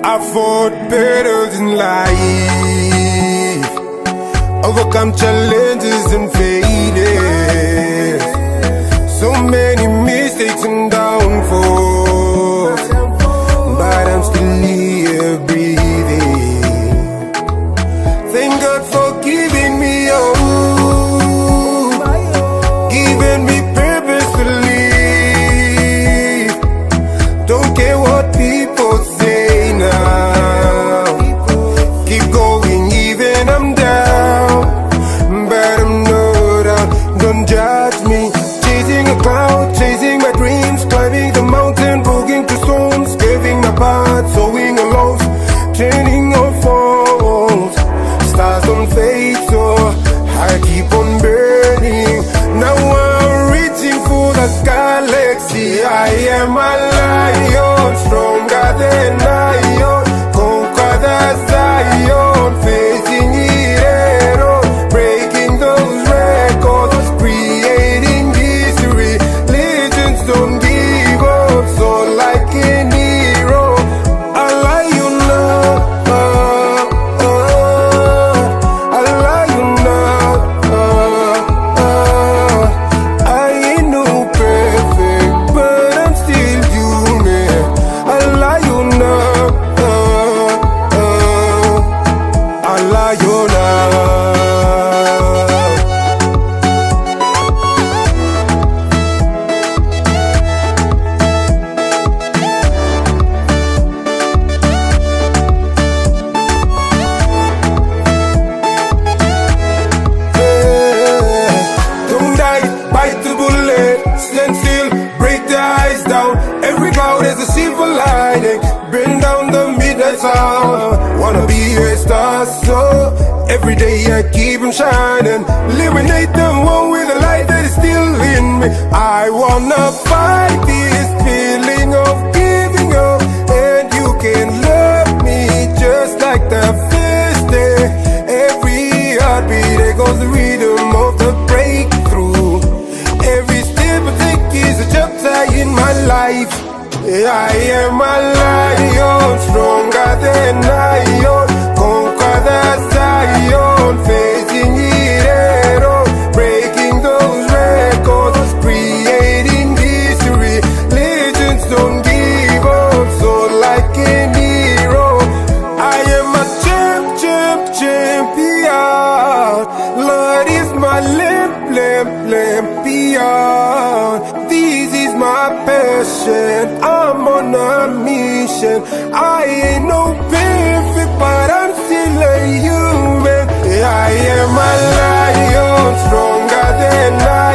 I fought battles in life, overcome challenges and failures. So many mistakes and downfalls, but I'm still here breathing. Thank God for giving me hope, giving me purpose to live. Don't care what people say now. Keep going even I'm down, but I'm not out. Don't judge me. Chasing a cloud, chasing my dreams, climbing the mountain, broken to stones, giving my path, sowing a loss, training on falls. Stars don't fade, so I keep on burning. Now I'm reaching for the galaxy. I am a lion, stronger than iron, conquer the Zion, facing it head on, breaking those records, creating history. Legends don't give up, so like an hero, a lion now, a lion now. I ain't no perfect, but I'm still human. A lion now, a lion now. Don't die, bite the bullet, stand still, break the ice down. Every cloud has a silver lining, bring down the midnight sun. Wanna be a star, so every day I keep on shining. Illuminate the one with the light that is still in me. I wanna fight this feeling of giving up, and you can love me just like the first day. Every heartbeat echoes the rhythm of the breakthrough. Every step I take is a chapter in my life. I am a lion, stronger than iron, conquer the Zion, facing it head on, breaking those records, creating history. Legends don't give up, so like an hero, I am a champion. Lord is my lampion. This is my passion, I'm on a mission. I ain't no perfect, but I'm still a human. I am a lion, stronger than I